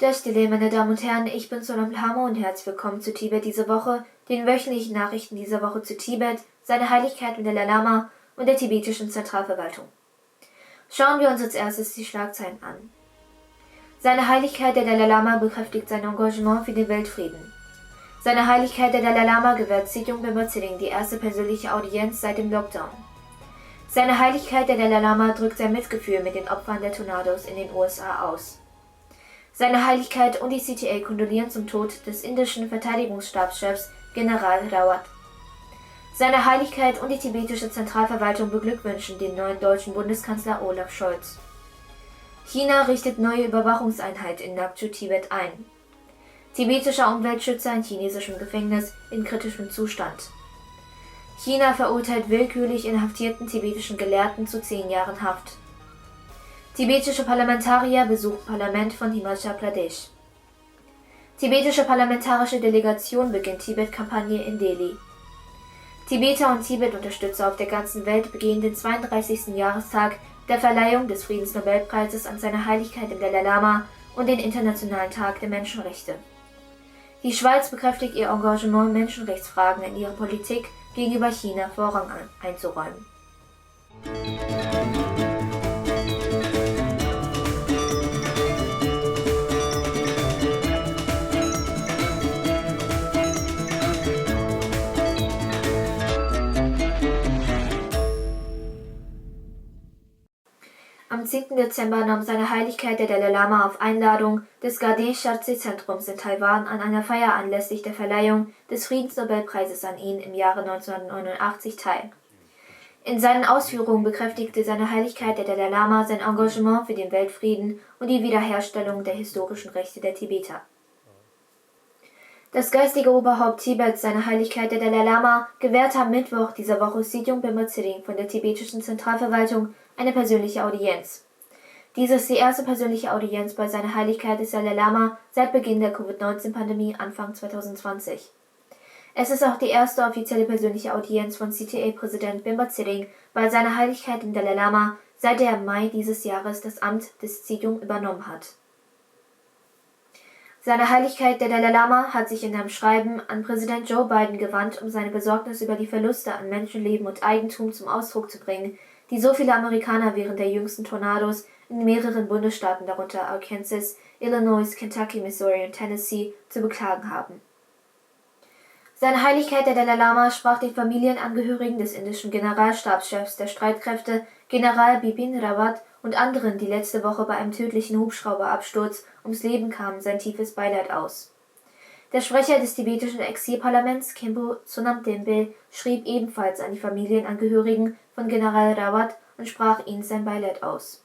Das Delay, meine Damen und Herren, ich bin Sonam Lhamo und herzlich willkommen zu Tibet diese Woche, den wöchentlichen Nachrichten dieser Woche zu Tibet, seine Heiligkeit und Dalai Lama und der tibetischen Zentralverwaltung. Schauen wir uns als erstes die Schlagzeilen an. Seine Heiligkeit der Dalai Lama bekräftigt sein Engagement für den Weltfrieden. Seine Heiligkeit der Dalai Lama gewährt Sityung Bemba Tsering die erste persönliche Audienz seit dem Lockdown. Seine Heiligkeit der Dalai Lama drückt sein Mitgefühl mit den Opfern der Tornados in den USA aus. Seine Heiligkeit und die CTA kondolieren zum Tod des indischen Verteidigungsstabschefs General Rawat. Seine Heiligkeit und die tibetische Zentralverwaltung beglückwünschen den neuen deutschen Bundeskanzler Olaf Scholz. China richtet neue Überwachungseinheit in Nagchu, Tibet ein. Tibetischer Umweltschützer in chinesischem Gefängnis in kritischem Zustand. China verurteilt willkürlich inhaftierten tibetischen Gelehrten zu 10 Jahren Haft. Tibetische Parlamentarier besuchen Parlament von Himachal Pradesh. Tibetische parlamentarische Delegation beginnt Tibet-Kampagne in Delhi. Tibeter und Tibet-Unterstützer auf der ganzen Welt begehen den 32. Jahrestag der Verleihung des Friedensnobelpreises an seine Heiligkeit im Dalai Lama und den Internationalen Tag der Menschenrechte. Die Schweiz bekräftigt ihr Engagement, Menschenrechtsfragen in ihrer Politik gegenüber China Vorrang einzuräumen. Am 10. Dezember nahm seine Heiligkeit der Dalai Lama auf Einladung des Gade-Shartse-Zentrums in Taiwan an einer Feier anlässlich der Verleihung des Friedensnobelpreises an ihn im Jahre 1989 teil. In seinen Ausführungen bekräftigte seine Heiligkeit der Dalai Lama sein Engagement für den Weltfrieden und die Wiederherstellung der historischen Rechte der Tibeter. Das geistige Oberhaupt Tibets, seine Heiligkeit der Dalai Lama, gewährte am Mittwoch dieser Woche Sityung Bemba Tsering von der tibetischen Zentralverwaltung eine persönliche Audienz. Dies ist die erste persönliche Audienz bei seiner Heiligkeit des Dalai Lama seit Beginn der Covid-19-Pandemie Anfang 2020. Es ist auch die erste offizielle persönliche Audienz von CTA-Präsident Bemba Tsering bei seiner Heiligkeit dem Dalai Lama, seit er im Mai dieses Jahres das Amt des Sityung übernommen hat. Seine Heiligkeit der Dalai Lama hat sich in einem Schreiben an Präsident Joe Biden gewandt, um seine Besorgnis über die Verluste an Menschenleben und Eigentum zum Ausdruck zu bringen, die so viele Amerikaner während der jüngsten Tornados in mehreren Bundesstaaten, darunter Arkansas, Illinois, Kentucky, Missouri und Tennessee, zu beklagen haben. Seine Heiligkeit der Dalai Lama sprach den Familienangehörigen des indischen Generalstabschefs der Streitkräfte, General Bipin Rawat, und anderen, die letzte Woche bei einem tödlichen Hubschrauberabsturz ums Leben kamen, sein tiefes Beileid aus. Der Sprecher des tibetischen Exilparlaments, Khenpo Sonam Tempe, schrieb ebenfalls an die Familienangehörigen von General Rawat und sprach ihnen sein Beileid aus.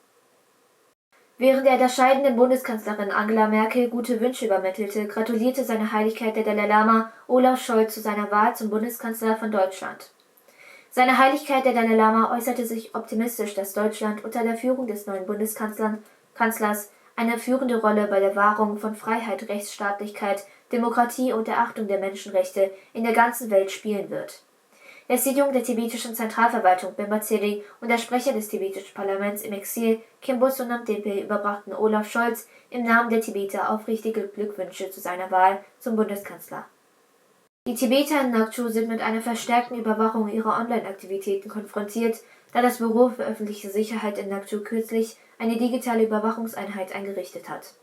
Während er der scheidenden Bundeskanzlerin Angela Merkel gute Wünsche übermittelte, gratulierte seine Heiligkeit der Dalai Lama Olaf Scholz zu seiner Wahl zum Bundeskanzler von Deutschland. Seine Heiligkeit der Dalai Lama äußerte sich optimistisch, dass Deutschland unter der Führung des neuen Bundeskanzlers eine führende Rolle bei der Wahrung von Freiheit, Rechtsstaatlichkeit, Demokratie und der Achtung der Menschenrechte in der ganzen Welt spielen wird. Der Sityung der tibetischen Zentralverwaltung Bemba Tsering und der Sprecher des tibetischen Parlaments im Exil, Khenpo Sonam Tempe, überbrachten Olaf Scholz im Namen der Tibeter aufrichtige Glückwünsche zu seiner Wahl zum Bundeskanzler. Die Tibeter in Nagchu sind mit einer verstärkten Überwachung ihrer Online-Aktivitäten konfrontiert, da das Büro für öffentliche Sicherheit in Nagchu kürzlich eine digitale Überwachungseinheit eingerichtet hat.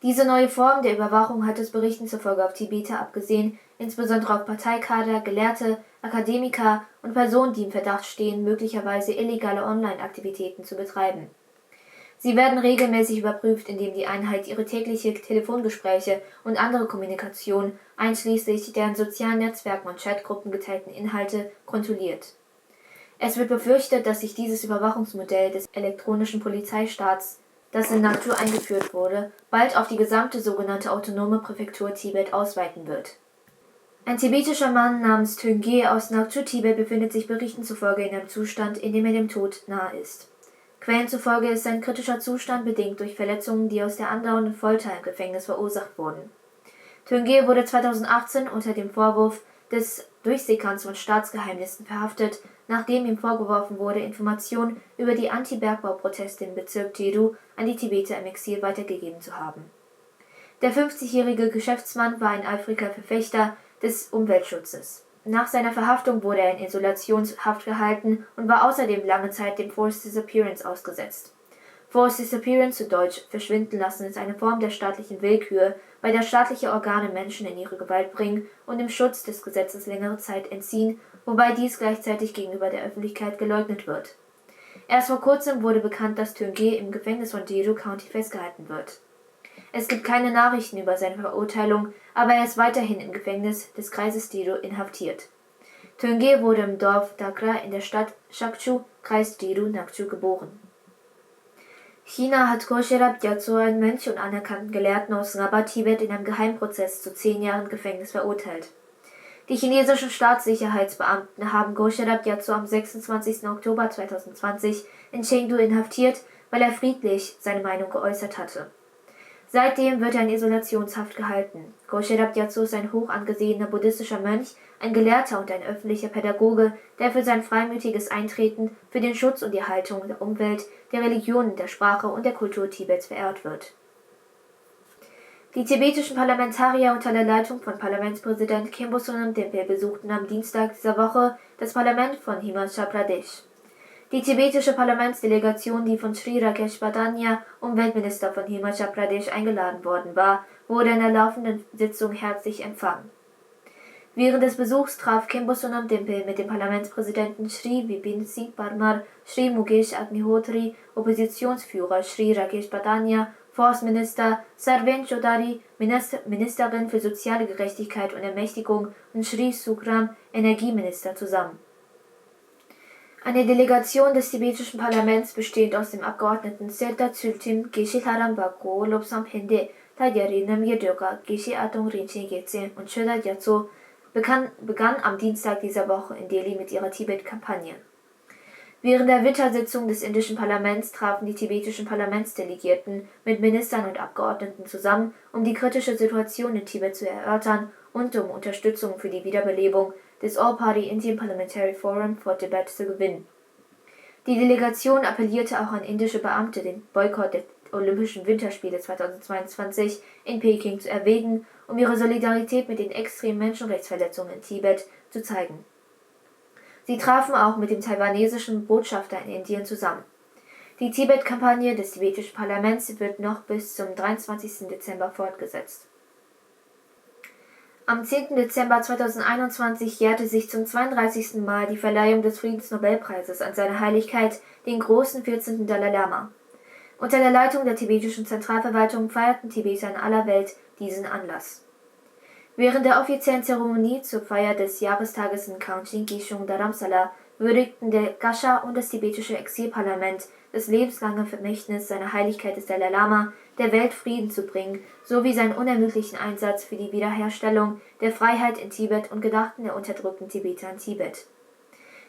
Diese neue Form der Überwachung hat es Berichten zufolge auf Tibeter abgesehen, insbesondere auf Parteikader, Gelehrte, Akademiker und Personen, die im Verdacht stehen, möglicherweise illegale Online-Aktivitäten zu betreiben. Sie werden regelmäßig überprüft, indem die Einheit ihre tägliche Telefongespräche und andere Kommunikation, einschließlich der in sozialen Netzwerken und Chatgruppen geteilten Inhalte, kontrolliert. Es wird befürchtet, dass sich dieses Überwachungsmodell des elektronischen Polizeistaats, das in Nagchu eingeführt wurde, bald auf die gesamte sogenannte autonome Präfektur Tibet ausweiten wird. Ein tibetischer Mann namens Tönge aus Nagchu, Tibet, befindet sich Berichten zufolge in einem Zustand, in dem er dem Tod nahe ist. Quellen zufolge ist sein kritischer Zustand bedingt durch Verletzungen, die aus der andauernden Folter im Gefängnis verursacht wurden. Tönge wurde 2018 unter dem Vorwurf des Durchsickerns von Staatsgeheimnissen verhaftet, nachdem ihm vorgeworfen wurde, Informationen über die Anti-Bergbauproteste im Bezirk Jeju an die Tibeter im Exil weitergegeben zu haben. Der 50-jährige Geschäftsmann war ein eifriger Verfechter des Umweltschutzes. Nach seiner Verhaftung wurde er in Isolationshaft gehalten und war außerdem lange Zeit dem Forced Disappearance ausgesetzt. Forced Disappearance, zu Deutsch verschwinden lassen, ist eine Form der staatlichen Willkür, bei der staatliche Organe Menschen in ihre Gewalt bringen und im Schutz des Gesetzes längere Zeit entziehen, wobei dies gleichzeitig gegenüber der Öffentlichkeit geleugnet wird. Erst vor kurzem wurde bekannt, dass Tungé im Gefängnis von Jeju County festgehalten wird. Es gibt keine Nachrichten über seine Verurteilung, aber er ist weiterhin im Gefängnis des Kreises Jeju inhaftiert. Tungé wurde im Dorf Dakra in der Stadt Shakchu, Kreis Jeju-Nakchu, geboren. China hat Khoshrab Gyatso, einen Mönch und anerkannten Gelehrten aus Ngaba, Tibet, in einem Geheimprozess zu 10 Jahren Gefängnis verurteilt. Die chinesischen Staatssicherheitsbeamten haben Khoshrab Gyatso am 26. Oktober 2020 in Chengdu inhaftiert, weil er friedlich seine Meinung geäußert hatte. Seitdem wird er in Isolationshaft gehalten. Khoshrab Gyatso ist ein hoch angesehener buddhistischer Mönch, ein Gelehrter und ein öffentlicher Pädagoge, der für sein freimütiges Eintreten für den Schutz und die Erhaltung der Umwelt, der Religion, der Sprache und der Kultur Tibets verehrt wird. Die tibetischen Parlamentarier unter der Leitung von Parlamentspräsident Khenpo Sonam Denpe besuchten am Dienstag dieser Woche das Parlament von Himachal Pradesh. Die tibetische Parlamentsdelegation, die von Sri Rakesh Padanya, Umweltminister von Himachal Pradesh, eingeladen worden war, wurde in der laufenden Sitzung herzlich empfangen. Während des Besuchs traf Khenpo Sonam Denpe mit dem Parlamentspräsidenten Sri Vipin Singh Parmar, Sri Mukesh Agnihotri, Oppositionsführer Sri Rakesh Padanya, Forstminister Sarven Chaudhary, Ministerin für soziale Gerechtigkeit und Ermächtigung, und Sri Sukram, Energieminister, zusammen. Eine Delegation des tibetischen Parlaments, bestehend aus dem Abgeordneten Serdar Tsultim, Geshe Tharam Bako, Lobsam Phende, Thagyari Namgyaldoka, Geshe Atong Rinchen Gyatso und Choda Gyatso, begann am Dienstag dieser Woche in Delhi mit ihrer Tibet-Kampagne. Während der Wintersitzung des indischen Parlaments trafen die tibetischen Parlamentsdelegierten mit Ministern und Abgeordneten zusammen, um die kritische Situation in Tibet zu erörtern und um Unterstützung für die Wiederbelebung des All-Party Indian Parliamentary Forum for Tibet zu gewinnen. Die Delegation appellierte auch an indische Beamte, den Boykott der Olympischen Winterspiele 2022 in Peking zu erwägen, um ihre Solidarität mit den extremen Menschenrechtsverletzungen in Tibet zu zeigen. Sie trafen auch mit dem taiwanesischen Botschafter in Indien zusammen. Die Tibet-Kampagne des tibetischen Parlaments wird noch bis zum 23. Dezember fortgesetzt. Am 10. Dezember 2021 jährte sich zum 32. Mal die Verleihung des Friedensnobelpreises an seine Heiligkeit, den großen 14. Dalai Lama. Unter der Leitung der tibetischen Zentralverwaltung feierten Tibeter in aller Welt diesen Anlass. Während der offiziellen Zeremonie zur Feier des Jahrestages in Kaunching Gishung Dharamsala würdigten der Gascha und das tibetische Exilparlament das lebenslange Vermächtnis seiner Heiligkeit des Dalai Lama, der Welt Frieden zu bringen, sowie seinen unermüdlichen Einsatz für die Wiederherstellung der Freiheit in Tibet und gedachten der unterdrückten Tibeter in Tibet.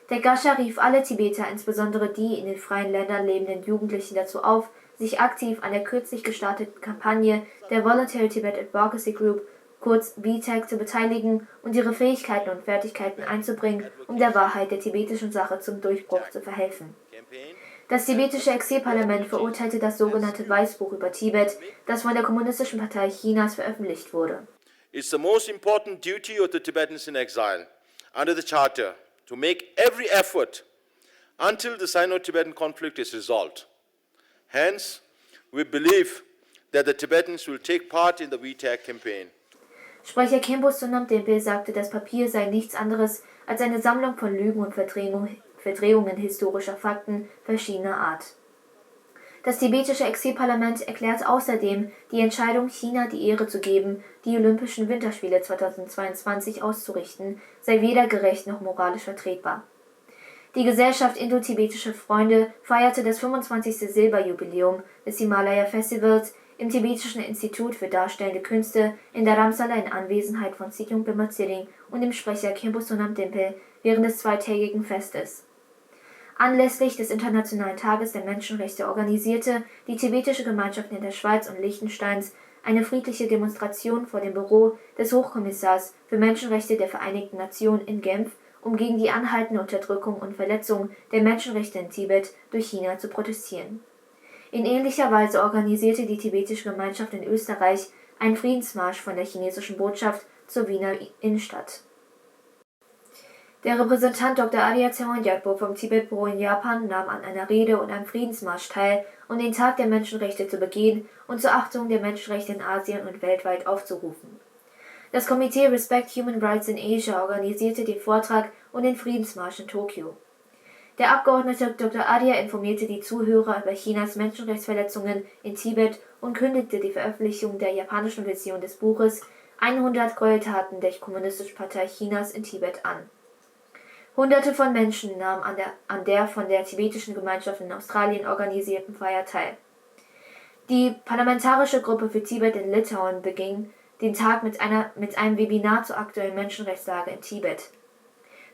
Der Gascha rief alle Tibeter, insbesondere die in den freien Ländern lebenden Jugendlichen, dazu auf, sich aktiv an der kürzlich gestarteten Kampagne der Voluntary Tibet Advocacy Group, kurz VTAG, zu beteiligen und ihre Fähigkeiten und Fertigkeiten einzubringen, um der Wahrheit der tibetischen Sache zum Durchbruch zu verhelfen. Das tibetische Exilparlament verurteilte das sogenannte Weißbuch über Tibet, das von der Kommunistischen Partei Chinas veröffentlicht wurde. It's the most important duty of the Tibetans in exile under the Charter to make every effort until the Sino-Tibetan conflict is resolved. Hence, we believe that the Tibetans will take part in the VTAG campaign. Sprecher Khenpo Sonam Denpe sagte, das Papier sei nichts anderes als eine Sammlung von Lügen und Verdrehungen historischer Fakten verschiedener Art. Das tibetische Exilparlament erklärt außerdem, die Entscheidung, China die Ehre zu geben, die Olympischen Winterspiele 2022 auszurichten, sei weder gerecht noch moralisch vertretbar. Die Gesellschaft Indo-Tibetische Freunde feierte das 25. Silberjubiläum des Himalaya-Festivals im Tibetischen Institut für Darstellende Künste in Dharamsala in Anwesenheit von Sikyong Pema Tsering und dem Sprecher Khenpo Sonam Denpe während des zweitägigen Festes. Anlässlich des Internationalen Tages der Menschenrechte organisierte die tibetische Gemeinschaft in der Schweiz und Liechtensteins eine friedliche Demonstration vor dem Büro des Hochkommissars für Menschenrechte der Vereinigten Nationen in Genf, um gegen die anhaltende Unterdrückung und Verletzung der Menschenrechte in Tibet durch China zu protestieren. In ähnlicher Weise organisierte die tibetische Gemeinschaft in Österreich einen Friedensmarsch von der chinesischen Botschaft zur Wiener Innenstadt. Der Repräsentant Dr. Arya Tseongyalpo vom Tibet-Büro in Japan nahm an einer Rede und einem Friedensmarsch teil, um den Tag der Menschenrechte zu begehen und zur Achtung der Menschenrechte in Asien und weltweit aufzurufen. Das Komitee Respect Human Rights in Asia organisierte den Vortrag und den Friedensmarsch in Tokio. Der Abgeordnete Dr. Arya informierte die Zuhörer über Chinas Menschenrechtsverletzungen in Tibet und kündigte die Veröffentlichung der japanischen Version des Buches 100 Gräueltaten der Kommunistischen Partei Chinas in Tibet an. Hunderte von Menschen nahmen an der von der tibetischen Gemeinschaft in Australien organisierten Feier teil. Die Parlamentarische Gruppe für Tibet in Litauen beging den Tag mit einem Webinar zur aktuellen Menschenrechtslage in Tibet.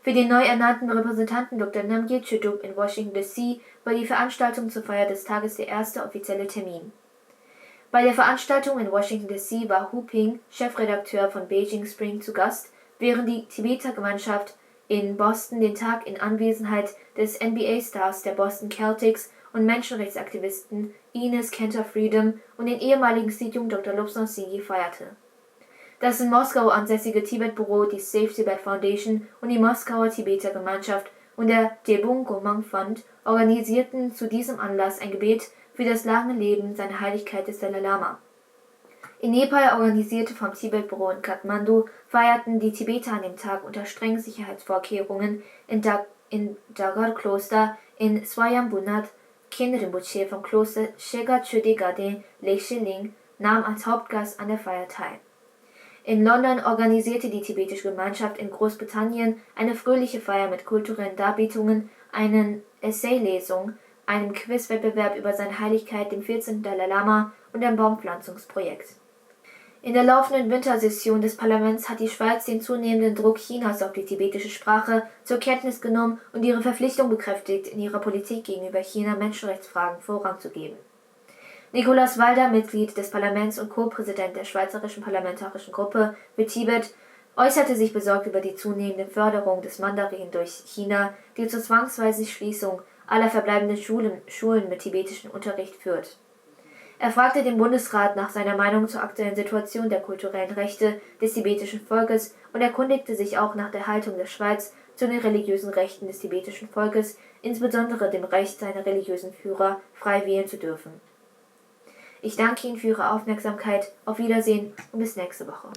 Für den neu ernannten Repräsentanten Dr. Namgyal Chudup in Washington D.C. war die Veranstaltung zur Feier des Tages der erste offizielle Termin. Bei der Veranstaltung in Washington D.C. war Hu Ping, Chefredakteur von Beijing Spring, zu Gast, während die Tibeter Gemeinschaft in Boston den Tag in Anwesenheit des NBA-Stars der Boston Celtics und Menschenrechtsaktivisten Ines Kanter Freedom und den ehemaligen Sejong Dr. Lobsang Singhi feierte. Das in Moskau ansässige Tibet-Büro, die Save Tibet Foundation und die Moskauer Tibeter Gemeinschaft und der Daebung Gomang Fund organisierten zu diesem Anlass ein Gebet für das lange Leben seiner Heiligkeit des Dalai Lama. In Nepal, organisierte vom Tibet-Büro in Kathmandu, feierten die Tibeter an dem Tag unter strengen Sicherheitsvorkehrungen in Dagar-Kloster in Swayambhunath. Khen Rinpoche vom Kloster Shega Chöde Gade Leshe Ling nahm als Hauptgast an der Feier teil. In London organisierte die tibetische Gemeinschaft in Großbritannien eine fröhliche Feier mit kulturellen Darbietungen, einer Essaylesung, einem Quizwettbewerb über seine Heiligkeit, dem 14. Dalai Lama und einem Baumpflanzungsprojekt. In der laufenden Wintersession des Parlaments hat die Schweiz den zunehmenden Druck Chinas auf die tibetische Sprache zur Kenntnis genommen und ihre Verpflichtung bekräftigt, in ihrer Politik gegenüber China Menschenrechtsfragen Vorrang zu geben. Nicolas Walder, Mitglied des Parlaments und Co-Präsident der Schweizerischen Parlamentarischen Gruppe für Tibet, äußerte sich besorgt über die zunehmende Förderung des Mandarin durch China, die zur zwangsweisen Schließung aller verbleibenden Schulen mit tibetischem Unterricht führt. Er fragte den Bundesrat nach seiner Meinung zur aktuellen Situation der kulturellen Rechte des tibetischen Volkes und erkundigte sich auch nach der Haltung der Schweiz zu den religiösen Rechten des tibetischen Volkes, insbesondere dem Recht seiner religiösen Führer, frei wählen zu dürfen. Ich danke Ihnen für Ihre Aufmerksamkeit. Auf Wiedersehen und bis nächste Woche.